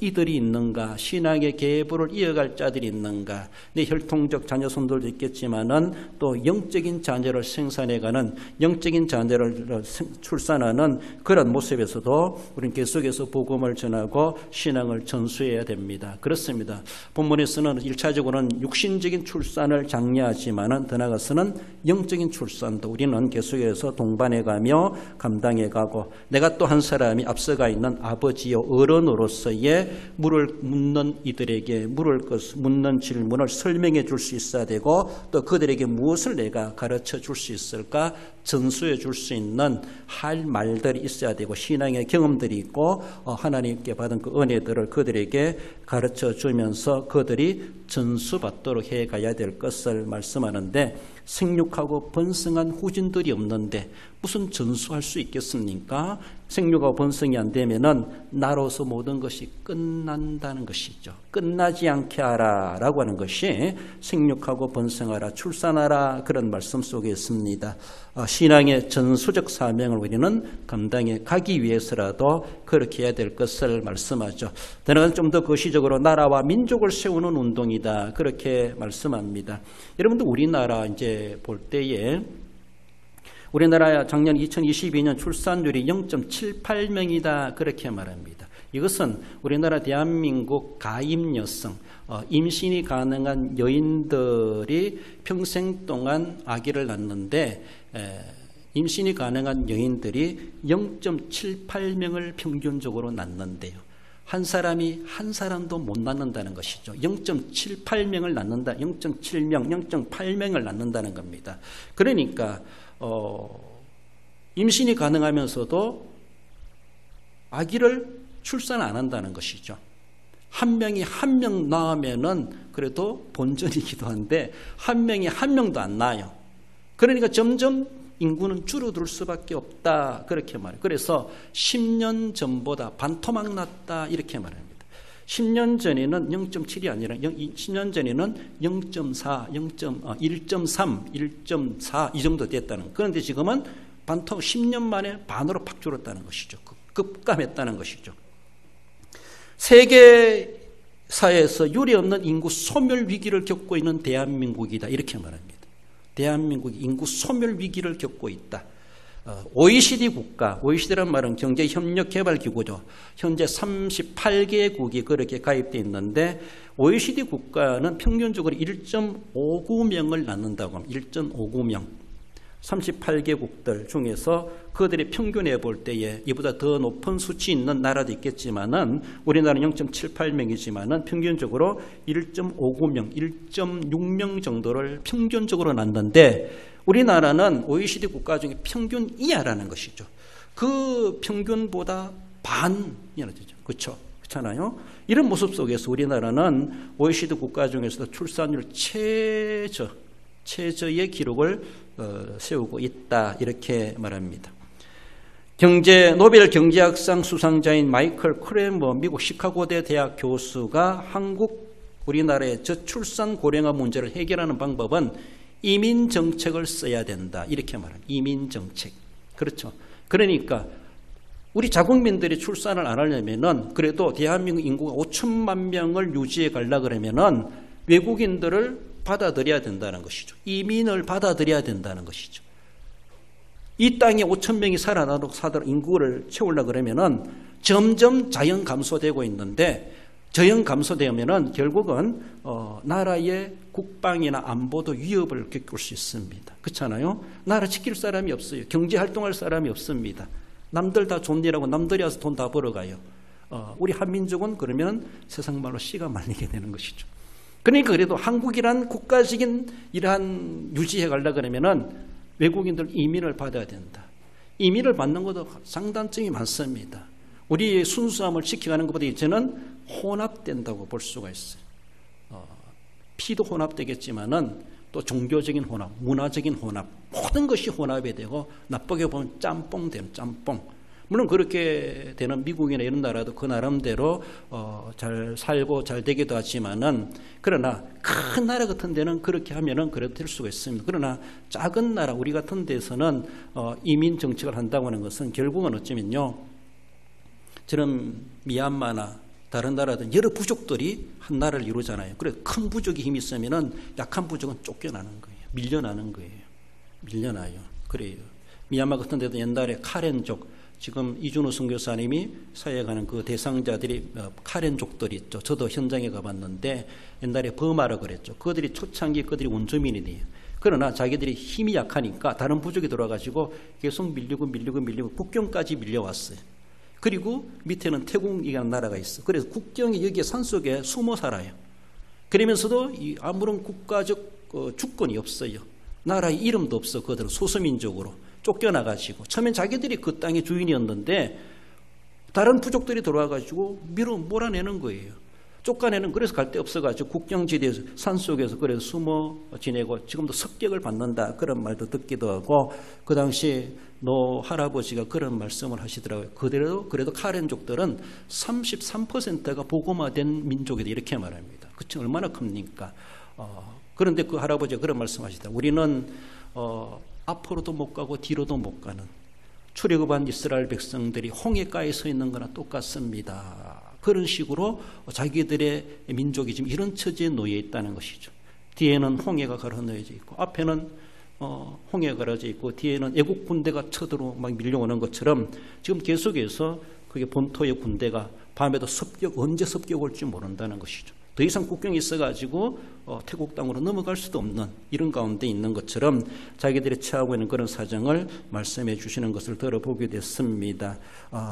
이들이 있는가, 신앙의 계보를 이어갈 자들이 있는가. 내 혈통적 자녀손들도 있겠지만은 또 영적인 자녀를 생산해가는 영적인 자녀를 출산하는 그런 모습에서도 우리는 계속 계속해서 복음을 전하고 신앙을 전수해야 됩니다. 그렇습니다. 본문에서는 1차적으로는 육신적인 출산을 장려하지만은 더 나아가서는 영적인 출산도 우리는 계속해서 동반해가며 감당해가고, 내가 또 한 사람이 앞서가 있는 아버지요 어른으로서의 물을 묻는 이들에게 묻는 질문을 설명해 줄 수 있어야 되고, 또 그들에게 무엇을 내가 가르쳐 줄 수 있을까 전수해 줄 수 있는 할 말들이 있어야 되고, 신앙의 경험들이 있고 하나님께 받은 그 은혜들을 그들에게 가르쳐 주면서 그들이 전수받도록 해가야 될 것을 말씀하는데, 생육하고 번성한 후진들이 없는데 무슨 전수할 수 있겠습니까? 생육하고 번성이 안 되면은 나로서 모든 것이 끝난다는 것이죠. 끝나지 않게 하라 라고 하는 것이 생육하고 번성하라, 출산하라, 그런 말씀 속에 있습니다. 신앙의 전수적 사명을 우리는 감당해 가기 위해서라도 그렇게 해야 될 것을 말씀하죠. 저는 좀 더 거시적으로 나라와 민족을 세우는 운동이다, 그렇게 말씀합니다. 여러분들 우리나라 이제 볼 때에 우리나라 작년 2022년 출산율이 0.78명이다, 그렇게 말합니다. 이것은 우리나라 대한민국 가임 여성, 임신이 가능한 여인들이 평생 동안 아기를 낳는데 임신이 가능한 여인들이 0.78명을 평균적으로 낳는데요. 한 사람이 한 사람도 못 낳는다는 것이죠. 0.78명을 낳는다, 0.7명, 0.8명을 낳는다는 겁니다. 그러니까 임신이 가능하면서도 아기를 출산 안 한다는 것이죠. 한 명이 한 명 낳으면은 그래도 본전이기도 한데 한 명이 한 명도 안 낳아요. 그러니까 점점 인구는 줄어들 수밖에 없다, 그렇게 말해요. 그래서 10년 전보다 반토막 났다, 이렇게 말합니다. 10년 전에는 0.7이 아니라 10년 전에는 0.4, 1.3, 1.4 이 정도 됐다는. 그런데 지금은 반토막 10년 만에 반으로 팍 줄었다는 것이죠. 급감했다는 것이죠. 세계사에서 유례없는 인구 소멸 위기를 겪고 있는 대한민국이다, 이렇게 말합니다. 대한민국이 인구 소멸 위기를 겪고 있다. OECD 국가, OECD란 말은 경제협력개발기구죠. 현재 38개국이 그렇게 가입되어 있는데 OECD 국가는 평균적으로 1.59명을 낳는다고 합니다. 1.59명. 38개국들 중에서 그들이 평균해 볼 때에 이보다 더 높은 수치 있는 나라도 있겠지만은 우리나라는 0.78명이지만은 평균적으로 1.59명, 1.6명 정도를 평균적으로 낳는데 우리나라는 OECD 국가 중에 평균 이하라는 것이죠. 그 평균보다 반이나 되죠. 그렇죠? 그렇잖아요. 이런 모습 속에서 우리나라는 OECD 국가 중에서도 출산율 최저의 기록을 세우고 있다, 이렇게 말합니다. 노벨 경제학상 수상자인 마이클 크레머 미국 시카고대 대학 교수가 우리나라의 저출산 고령화 문제를 해결하는 방법은 이민 정책을 써야 된다, 이렇게 말합니다. 이민 정책. 그렇죠. 그러니까 우리 자국민들이 출산을 안 하려면은 그래도 대한민국 인구가 5천만 명을 유지해 가려고 그러면은 외국인들을 받아들여야 된다는 것이죠. 이민을 받아들여야 된다는 것이죠. 이 땅에 5천 명이 살아나도록 인구를 채우려고 그러면은 점점 자연 감소되고 있는데, 자연 감소되면은 결국은 나라의 국방이나 안보도 위협을 겪을 수 있습니다. 그렇잖아요. 나라 지킬 사람이 없어요. 경제 활동할 사람이 없습니다. 남들 다 존대라고 남들이 와서 돈 다 벌어가요. 우리 한민족은 그러면 세상 말로 씨가 말리게 되는 것이죠. 그러니까 그래도 한국이란 국가적인 이러한 유지해 가려고 그러면은 외국인들 이민을 받아야 된다. 이민을 받는 것도 장단점이 많습니다. 우리의 순수함을 지켜가는 것보다 이제는 혼합된다고 볼 수가 있어요. 피도 혼합되겠지만은 또 종교적인 혼합, 문화적인 혼합, 모든 것이 혼합이 되고 나쁘게 보면 짬뽕 되는 짬뽕. 물론 그렇게 되는 미국이나 이런 나라도 그 나름대로 잘 살고 잘 되기도 하지만은, 그러나 큰 나라 같은 데는 그렇게 하면은 그래도 될 수가 있습니다. 그러나 작은 나라, 우리 같은 데서는 이민 정책을 한다고 하는 것은 결국은 어쩌면요, 저런 미얀마나 다른 나라든 여러 부족들이 한 나라를 이루잖아요. 그래서 큰 부족이 힘이 있으면은 약한 부족은 쫓겨나는 거예요. 밀려나는 거예요. 밀려나요. 그래요. 미얀마 같은 데도 옛날에 카렌족, 지금 이준호 선교사님이 사역하는 그 대상자들이 카렌족들이 있죠. 저도 현장에 가봤는데 옛날에 버마라 그랬죠. 그들이 초창기 그들이 원주민이에요. 그러나 자기들이 힘이 약하니까 다른 부족이 들어와가지고 계속 밀리고 국경까지 밀려왔어요. 그리고 밑에는 태국이라는 나라가 있어. 그래서 국경이 여기에 산속에 숨어 살아요. 그러면서도 아무런 국가적 주권이 없어요. 나라의 이름도 없어. 그들은 소수민족으로 쫓겨나가지고 처음엔 자기들이 그 땅의 주인이었는데 다른 부족들이 들어와가지고 몰아내는 거예요. 쫓아내는. 그래서 갈 데 없어가지고 국경지대에서 산속에서 그래서 숨어 지내고 지금도 습격을 받는다 그런 말도 듣기도 하고 그 당시 노 할아버지가 그런 말씀을 하시더라고요. 그래도 카렌족들은 33%가 복음화된 민족이다 이렇게 말합니다. 그치 얼마나 큽니까? 그런데 그 할아버지가 그런 말씀하시더라고요. 우리는 앞으로도 못 가고 뒤로도 못 가는 출애굽한 이스라엘 백성들이 홍해가에 서 있는 거나 똑같습니다. 그런 식으로 자기들의 민족이 지금 이런 처지에 놓여 있다는 것이죠. 뒤에는 홍해가 걸어놓여져 있고 앞에는 홍해가 걸어져 있고 뒤에는 애국 군대가 쳐들어 막 밀려오는 것처럼 지금 계속해서 그게 본토의 군대가 밤에도 언제 습격 올지 모른다는 것이죠. 더 이상 국경이 있어가지고 태국 땅으로 넘어갈 수도 없는 이런 가운데 있는 것처럼 자기들이 처하고 있는 그런 사정을 말씀해 주시는 것을 들어보게 됐습니다.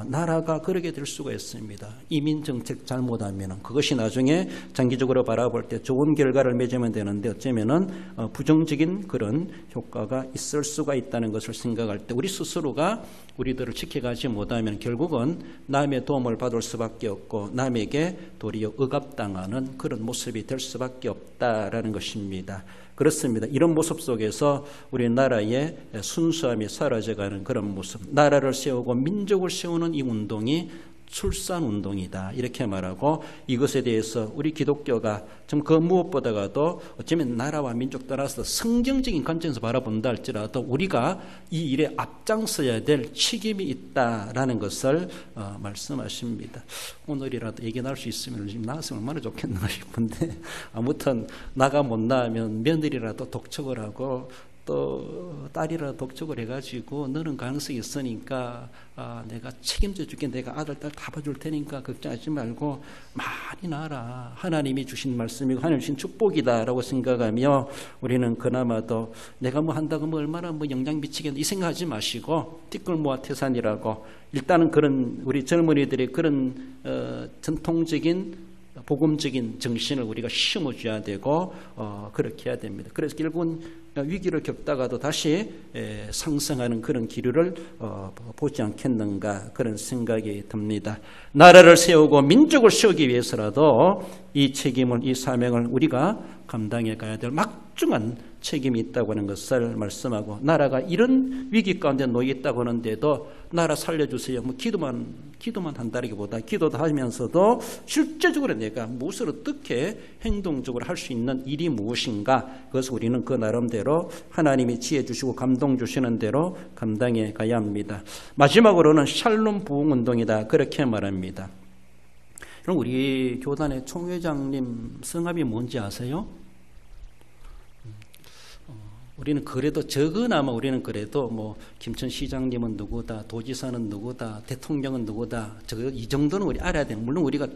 나라가 그러게 될 수가 있습니다. 이민정책 잘못하면 그것이 나중에 장기적으로 바라볼 때 좋은 결과를 맺으면 되는데 어쩌면은 부정적인 그런 효과가 있을 수가 있다는 것을 생각할 때 우리 스스로가 우리들을 지켜가지 못하면 결국은 남의 도움을 받을 수밖에 없고 남에게 도리어 억압당하는 그런 모습이 될 수밖에 없다라는 것입니다. 그렇습니다. 이런 모습 속에서 우리나라의 순수함이 사라져가는 그런 모습, 나라를 세우고 민족을 세우는 이 운동이 출산운동이다 이렇게 말하고 이것에 대해서 우리 기독교가 좀 그 무엇보다도 어쩌면 나라와 민족 따라서 성경적인 관점에서 바라본다 할지라도 우리가 이 일에 앞장서야 될 책임이 있다라는 것을 말씀하십니다. 오늘이라도 얘기 나올 수 있으면 지금 나왔으면 얼마나 좋겠나 싶은데 아무튼 나가 못 나면 며느리라도 독촉을 하고 또 딸이라 독촉을 해가지고 너는 가능성이 있으니까 내가 책임져 줄게. 내가 아들 딸 다 봐줄 테니까 걱정하지 말고 많이 낳아라. 하나님이 주신 말씀이고 하나님 주신 축복이다라고 생각하며 우리는 그나마도 내가 뭐 한다고 뭐 얼마나 뭐 영향 미치겠나 이 생각하지 마시고 티끌모아 태산이라고 일단은 그런 우리 젊은이들의 그런 전통적인 복음적인 정신을 우리가 심어줘야 되고 그렇게 해야 됩니다. 그래서 결국은 위기를 겪다가도 다시 상승하는 그런 기류를 보지 않겠는가 그런 생각이 듭니다. 나라를 세우고 민족을 세우기 위해서라도 이 책임을 이 사명을 우리가 감당해 가야 될 막중한 책임이 있다고 하는 것을 말씀하고 나라가 이런 위기 가운데 놓여 있다고 하는데도 나라 살려주세요. 뭐 기도만 한다기보다 기도도 하면서도 실제적으로 내가 무엇을 어떻게 행동적으로 할 수 있는 일이 무엇인가 그것을 우리는 그 나름대로 하나님이 지혜 주시고 감동 주시는 대로 감당해 가야 합니다. 마지막으로는 샬롬 부흥운동이다 그렇게 말합니다. 그럼 우리 교단의 총회장님 성함이 뭔지 아세요? 우리는 그래도 적으나마 우리는 그래도 뭐 김천시장님은 누구다, 도지사는 누구다, 대통령은 누구다, 이 정도는 우리 알아야 돼요. 물론 우리가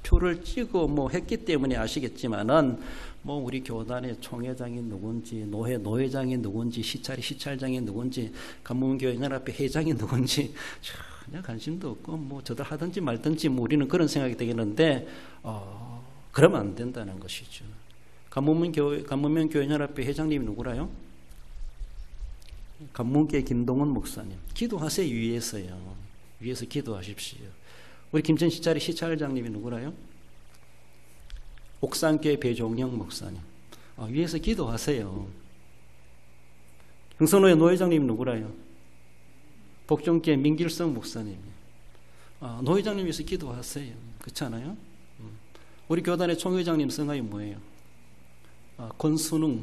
표를 찍어 뭐 했기 때문에 아시겠지만은 뭐 우리 교단의 총회장이 누군지, 노회장이 누군지, 시찰장이 누군지, 간문교연합회 회장이 누군지 전혀 관심도 없고 뭐 저들 하든지 말든지 뭐 우리는 그런 생각이 되겠는데 그러면 안 된다는 것이죠. 간문교연합회 회장님이 누구라요? 간문계 김동원 목사님. 기도하세요. 위에서요. 위에서 기도하십시오. 우리 김천시찰의 시찰장님이 누구라요? 옥산교회 배종영 목사님. 위에서 기도하세요. 경선호의 노회장님이 누구라요? 복종교회 민길성 목사님. 노회장님 위해서 기도하세요. 그렇지 않아요? 우리 교단의 총회장님 성함이 뭐예요? 권순웅,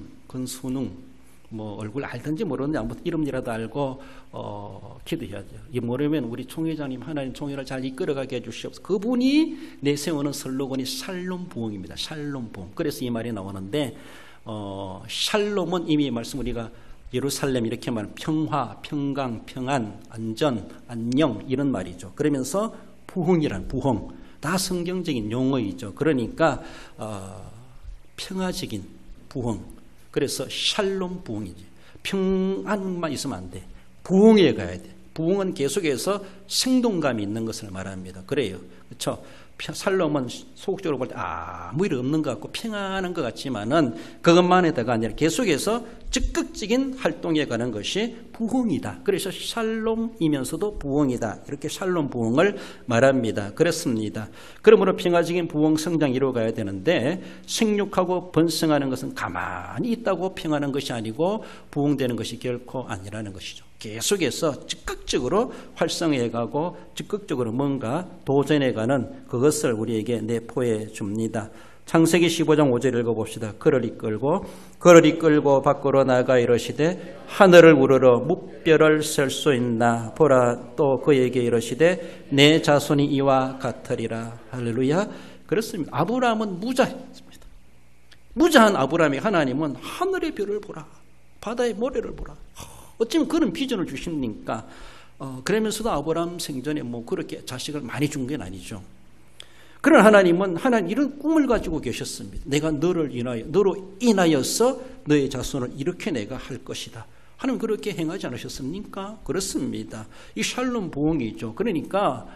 뭐 얼굴 알든지 모르는데 아무튼 이름이라도 알고 기도해야죠. 이 모르면 우리 총회장님 하나님 총회를 잘 이끌어가게 해주시옵소서. 그분이 내세우는 슬로건이 샬롬 부흥입니다. 샬롬 부흥. 그래서 이 말이 나오는데 샬롬은 이미 말씀 우리가 예루살렘 이렇게 말하면 평화, 평강, 평안, 안전, 안녕 이런 말이죠. 그러면서 부흥이란 부흥 다 성경적인 용어이죠. 그러니까 평화적인 부흥. 그래서 샬롬 부흥이지. 평안만 있으면 안 돼. 부흥에 가야 돼. 부흥은 계속해서 생동감이 있는 것을 말합니다. 그래요. 그렇죠? 샬롬은 소극적으로 볼 때 아무 일 없는 것 같고 평안한 것 같지만은 그것만에다가 아니라 계속해서 적극적인 활동에 가는 것이 부흥이다. 그래서 샬롬이면서도 부흥이다. 이렇게 샬롬 부흥을 말합니다. 그렇습니다. 그러므로 평화적인 부흥 성장이 이루어가야 되는데 생육하고 번성하는 것은 가만히 있다고 평안한 것이 아니고 부흥되는 것이 결코 아니라는 것이죠. 계속해서 적극적으로 활성해가고 적극적으로 뭔가 도전해가는 그것을 우리에게 내포해 줍니다. 창세기 15장 5절 읽어봅시다. 그를 이끌고 밖으로 나가 이르시되 하늘을 우러러 묵별을 셀 수 있나 보라. 또 그에게 이르시되 내 자손이 이와 같으리라. 할렐루야. 그렇습니다. 아브라함은 무자였습니다. 무자한 아브라함이 하나님은 하늘의 별을 보라, 바다의 모래를 보라. 어쩌면 그런 비전을 주십니까? 그러면서도 아브라함 생전에 뭐 그렇게 자식을 많이 준 건 아니죠. 그런 하나님은 이런 꿈을 가지고 계셨습니다. 내가 너로 인하여서 너의 자손을 이렇게 내가 할 것이다. 하나님 그렇게 행하지 않으셨습니까? 그렇습니다. 이 샬롬 부흥이죠. 그러니까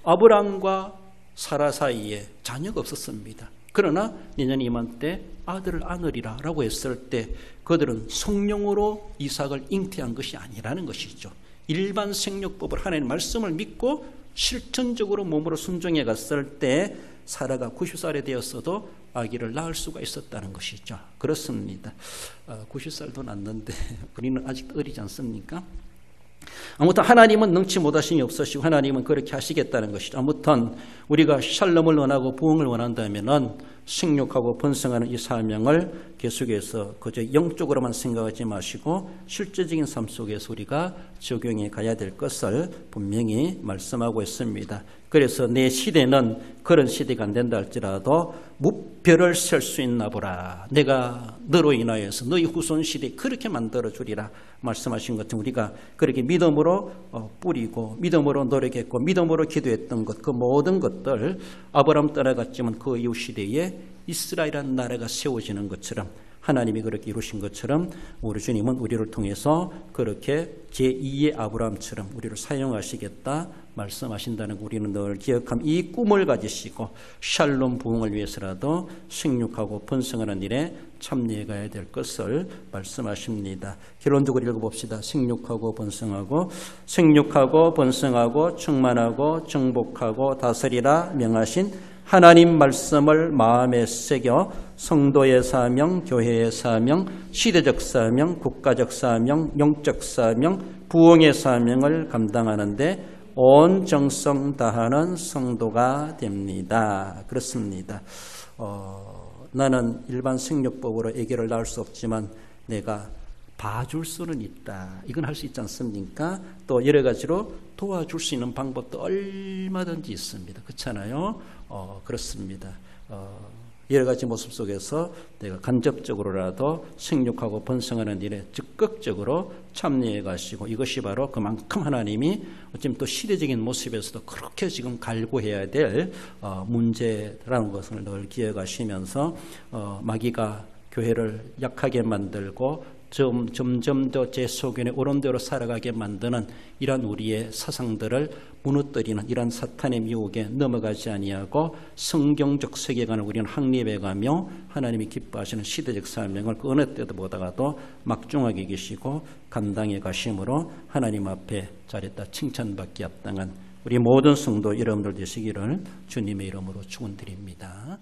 아브라함과 사라 사이에 자녀가 없었습니다. 그러나 내년 이맘때 아들을 안으리라 라고 했을 때 그들은 성령으로 이삭을 잉태한 것이 아니라는 것이죠. 일반 생육법을 하나님의 말씀을 믿고 실천적으로 몸으로 순종해 갔을 때 사라가 90살이 되었어도 아기를 낳을 수가 있었다는 것이죠. 그렇습니다. 90살도 낳는데 우리는 아직 어리지 않습니까? 아무튼 하나님은 능치 못하심이 없으시고 하나님은 그렇게 하시겠다는 것이죠. 아무튼 우리가 샬롬을 원하고 부흥을 원한다면 생육하고 번성하는 이 사명을 계속해서 그저 영적으로만 생각하지 마시고 실제적인 삶 속에서 우리가 적용해 가야 될 것을 분명히 말씀하고 있습니다. 그래서 내 시대는 그런 시대가 안 된다 할지라도 무별을 셀 수 있나 보라. 내가 너로 인하여서 너희 후손 시대에 그렇게 만들어 주리라 말씀하신 것처럼 우리가 그렇게 믿음으로 뿌리고 믿음으로 노력했고 믿음으로 기도했던 것, 그 모든 것들 아브라함 따라갔지만 그 이후 시대에 이스라엘이라는 나라가 세워지는 것처럼 하나님이 그렇게 이루신 것처럼 우리 주님은 우리를 통해서 그렇게 제2의 아브라함처럼 우리를 사용하시겠다 말씀하신다는 거 우리는 늘 기억하면 이 꿈을 가지시고 샬롬 부흥을 위해서라도 생육하고 번성하는 일에 참여해 가야 될 것을 말씀하십니다. 결론적으로 읽어봅시다. 생육하고 번성하고 충만하고 정복하고 다스리라 명하신 하나님 말씀을 마음에 새겨 성도의 사명, 교회의 사명, 시대적 사명, 국가적 사명, 영적 사명, 부흥의 사명을 감당하는데 온 정성 다하는 성도가 됩니다. 그렇습니다. 나는 일반 생육법으로 아기를 낳을 수 없지만 내가 봐줄 수는 있다. 이건 할 수 있지 않습니까? 또 여러 가지로 도와줄 수 있는 방법도 얼마든지 있습니다. 그렇잖아요? 그렇습니다. 여러 가지 모습 속에서 내가 간접적으로라도 생육하고 번성하는 일에 적극적으로 참여해 가시고 이것이 바로 그만큼 하나님이 어쩌면 또 시대적인 모습에서도 그렇게 지금 갈구해야 될 문제라는 것을 늘 기억하시면서 마귀가 교회를 약하게 만들고 점점 더 제 소견의 오른대로 살아가게 만드는 이런 우리의 사상들을 무너뜨리는 이런 사탄의 미혹에 넘어가지 아니하고 성경적 세계관을 우리는 확립해가며 하나님이 기뻐하시는 시대적 사명을 그 어느 때도 보다가도 막중하게 계시고 감당해 가심으로 하나님 앞에 잘했다 칭찬받기 합당한 우리 모든 성도 여러분들 되시기를 주님의 이름으로 축원드립니다.